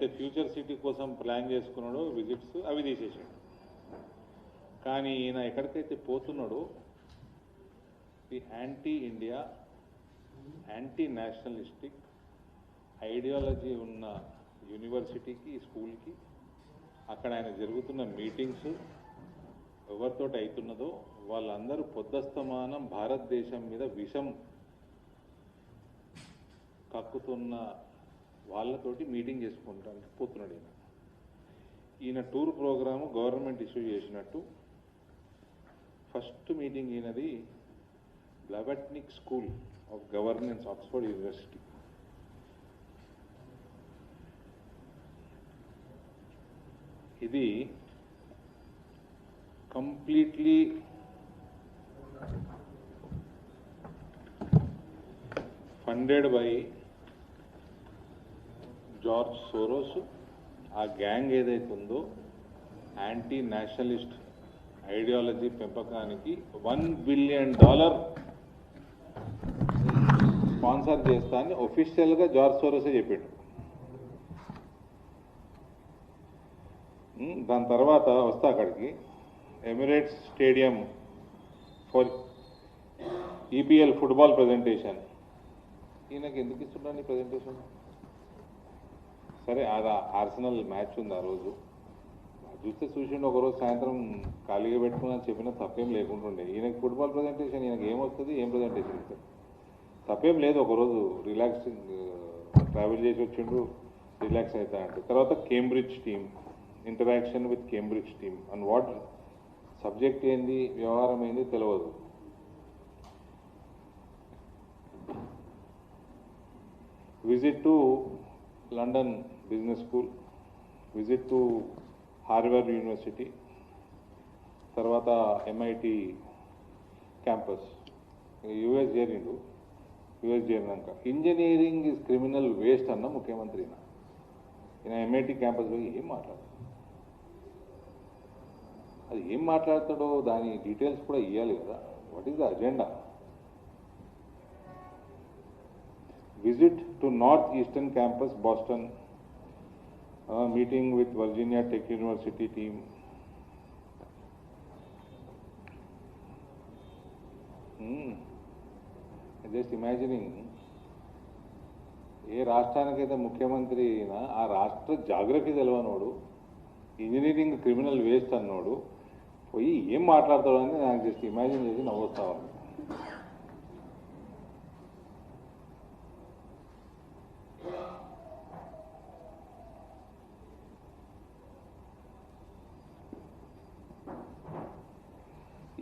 ఏదైతే future city కోసం plan చేసుకున్నాడో విజిట్స్ అవి తీసేసాడు. కానీ ఈయన ఎక్కడికైతే పోతున్నాడో the anti India, anti nationalistic ideology ఉన్న యూనివర్సిటీకి, స్కూల్కి, అక్కడ ఆయన జరుగుతున్న మీటింగ్స్ ఎవరితోటి అవుతున్నదో వాళ్ళందరూ పొద్దస్తమానం భారతదేశం మీద విషం కక్కుతున్న వాళ్ళతోటి మీటింగ్ చేసుకుంటానికి పోతున్నాడు ఈయన టూర్ ప్రోగ్రాము గవర్నమెంట్ ఇష్యూ చేసినట్టు ఫస్ట్ మీటింగ్ ఈయనది Blavatnik school of governance, Oxford university. ఇది completely funded by George Soros. ఆ గ్యాంగ్ ఏదైతే ఉందో యాంటీ నేషనలిస్ట్ ఐడియాలజీ పెంపకానికి $1 బిలియన్ స్పాన్సర్ చేస్తా అని ఒఫీషియల్గా జార్జ్ సోరోసే చెప్పాడు. దాని తర్వాత వస్తా అక్కడికి Emirates stadium for EPL football presentation. ఈయనకి ఎందుకు ఇస్తున్నాను ఈ ప్రజెంటేషన్? సరే, అది ఆర్సెనల్ మ్యాచ్ ఉంది ఆ రోజు, చూసిండు ఒకరోజు సాయంత్రం ఖాళీగా పెట్టుకుని చెప్పిన తప్పేం లేకుంటుండే. ఈయనకి ఫుట్బాల్ ప్రజెంటేషన్, ఈయనకి ఏమొస్తుంది, ఏం ప్రజెంటేషన్ ఇస్తారు? తప్పేం లేదు, ఒకరోజు రిలాక్సింగ్ ట్రావెల్ చేసి వచ్చిండు, రిలాక్స్ అవుతా అంటే. తర్వాత Cambridge team, interaction with Cambridge team and what subject ఏంది, వ్యవహారం ఏంది తెలియదు. Visit to London business school, visit to Harvard university, తర్వాత ఎంఐటి క్యాంపస్. యుఎస్ చేరిండు. యుఎస్ చేరినాక ఇంజనీరింగ్ ఇస్ క్రిమినల్ వేస్ట్ అన్న ముఖ్యమంత్రి ఈయన ఎంఐటి క్యాంపస్ పోయి ఏం మాట్లాడతాడు? అది ఏం మాట్లాడతాడో దాని డీటెయిల్స్ కూడా ఇవ్వాలి కదా. What is the agenda? Visit to north eastern campus Boston, meeting with Virginia tech university team. Just imagining, ఏ రాష్ట్రానికైతే ముఖ్యమంత్రి అయినా ఆ రాష్ట్ర జాగ్రఫీ తెలియనోడు, ఇంజనీరింగ్ క్రిమినల్ వేస్ట్ అన్నోడు పోయి ఏం మాట్లాడతాడు అని నాకు జస్ట్ ఇమాజిన్ చేసి నవ్వుతా ఉంది.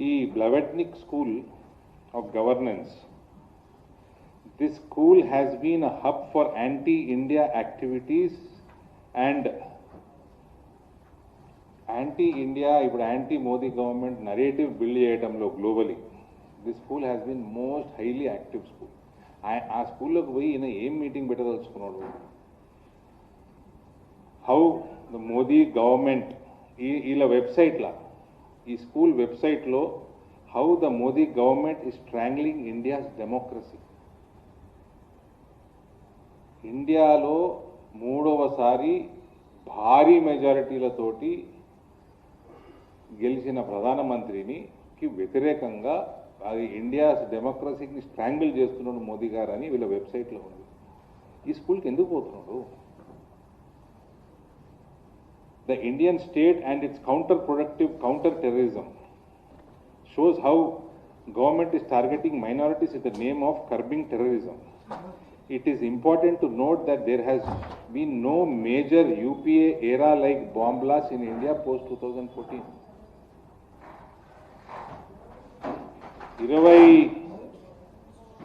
ఈ Blavatnik school of governance, this school has been a hub for anti-India activities and anti-India, ఇప్పుడు anti-Modi government narrative build చేయడంలో globally this school has been most highly active school. ఆ స్కూల్లోకి పోయి ఈయన ఏం మీటింగ్ పెట్టదలుచుకున్నాడు? హౌ ద మోదీ గవర్నమెంట్, వీళ్ళ వెబ్సైట్లా, ఈ స్కూల్ వెబ్సైట్లో how the Modi government is strangling India's democracy. ఇండియాలో మూడవసారి భారీ మెజారిటీలతోటి గెలిచిన ప్రధానమంత్రికి వ్యతిరేకంగా అది ఇండియాస్ డెమోక్రసీని స్ట్రాంగిల్ చేస్తున్నాడు మోదీ గారు అని వీళ్ళ వెబ్సైట్లో ఉంది. ఈ స్కూల్కి ఎందుకు పోతున్నాడు? The Indian state and it's counter terrorism shows how government is targeting minorities in the name of kerbing terrorism. It is important to note that there has been no major UPA era like bomb blast in India post 2014.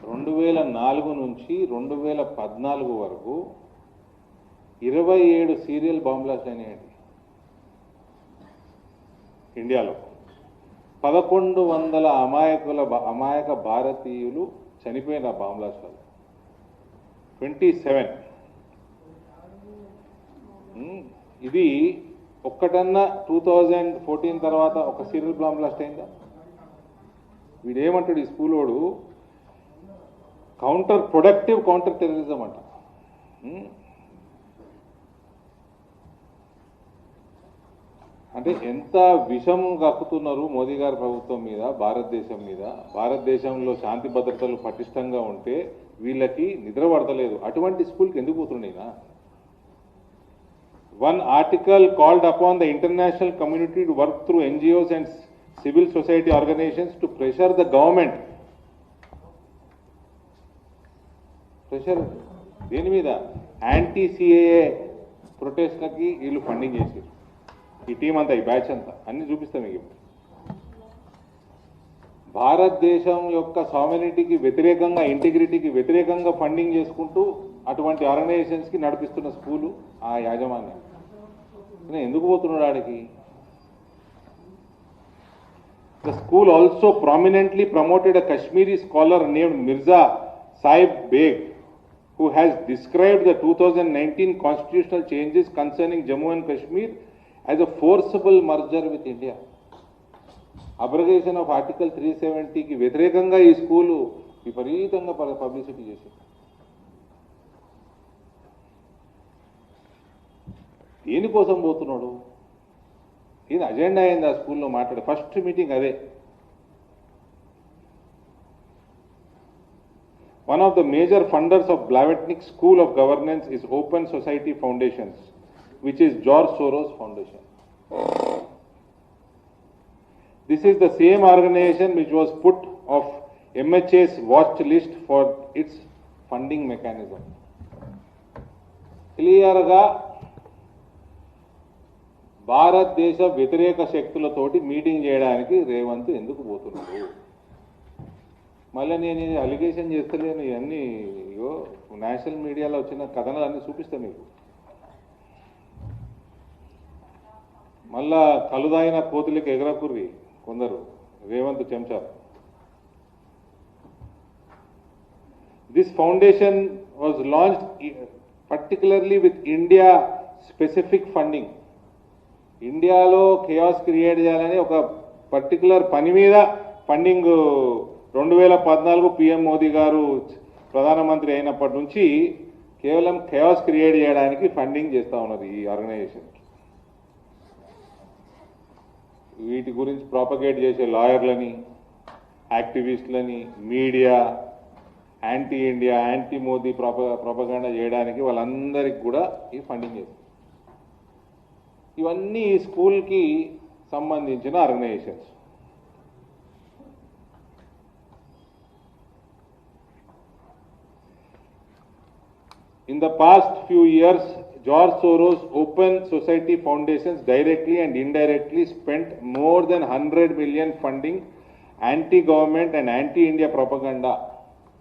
2004 నుంచి 2014 వరకు 27 serial bomb blast అయినాయండి ఇండియాలో. 1100 అమాయక భారతీయులు చనిపోయిన bomb బ్లాస్ట్లో. 27. ఇది ఒక్కటన్నా 2014 తర్వాత ఒక సీరియల్ బాంబ్ బ్లాస్ట్ అయిందా? వీడేమంటాడు ఈ స్కూల్ వాడు, కౌంటర్ టెర్రరిజం అంట. అంటే ఎంత విషం కక్కుతున్నారు మోదీ గారి ప్రభుత్వం మీద, భారతదేశం మీద. భారతదేశంలో శాంతి భద్రతలు పటిష్టంగా ఉంటే వీళ్ళకి నిద్ర పడతలేదు. అటువంటి స్కూల్కి ఎందుకు పోతున్నాయినా? One article called upon the international community to work through NGOs and civil society organizations to pressure the government. Pressure దేని మీద? యాంటీ సిఏఏ ప్రొటెస్ట్లకి వీళ్ళు ఫండింగ్ చేశారు. ఈ టీం అంతా, ఈ బ్యాచ్ అంతా అన్ని చూపిస్తాం మీకు. భారతదేశం యొక్క సావరెనిటీకి వ్యతిరేకంగా, ఇంటిగ్రిటీకి వ్యతిరేకంగా ఫండింగ్ చేసుకుంటూ అటువంటి ఆర్గనైజేషన్స్కి నడిపిస్తున్న స్కూలు ఆ యాజమాన్యం. ఎందుకు పోతున్నాడు ఆడికి? The school also prominently promoted a Kashmiri scholar named Mirza Sahib Beg, who has described the 2019 constitutional changes concerning Jammu and Kashmir as a forcible merger with India. Abrogation of Article 370 కి వ్యతిరేకంగా ఈ school విపరీతంగా publicity చేసింది. దేనికోసం పోతున్నాడు? ఇది agenda అయింది ఆ స్కూల్లో మాట్లాడే ఫస్ట్ మీటింగ్ అదే. One of the major funders of Blavatnik School of Governance is Open Society Foundations, which is George Soros Foundation. This is the same organization which was put off MHA's watch list for its funding mechanism. క్లియర్గా భారతదేశ వ్యతిరేక శక్తులతోటి meeting చేయడానికి రేవంత్ ఎందుకు పోతున్నాడు? మళ్ళీ నేను allegation చేస్తలేను. ఇవన్నీ ఇగో national మీడియాలో వచ్చిన కథనాలు అన్నీ చూపిస్తాను మీకు. మళ్ళా కలుదాయిన కోతులకి ఎగరకుర్రి కొందరు రేవంత్ చెంచా. This foundation was launched particularly with India specific funding. ఇండియాలో కేయాస్ క్రియేట్ చేయాలని ఒక పర్టికులర్ పని మీద ఫండింగ్ 2014 పిఎం మోదీ గారు ప్రధానమంత్రి అయినప్పటి నుంచి కేవలం కేయాస్ క్రియేట్ చేయడానికి ఫండింగ్ చేస్తూ ఉన్నారు ఈ ఆర్గనైజేషన్కి. వీటి గురించి ప్రాపగేట్ చేసే లాయర్లని, యాక్టివిస్టులని, media, anti India, anti Modi propaganda చేయడానికి వాళ్ళందరికీ కూడా ఈ ఫండింగ్ చేస్తారు. ఇవన్నీ ఈ స్కూల్కి సంబంధించిన organisations. In the past few years, George Soros Open Society Foundations directly and indirectly spent more than 100 million funding anti-government and anti-India propaganda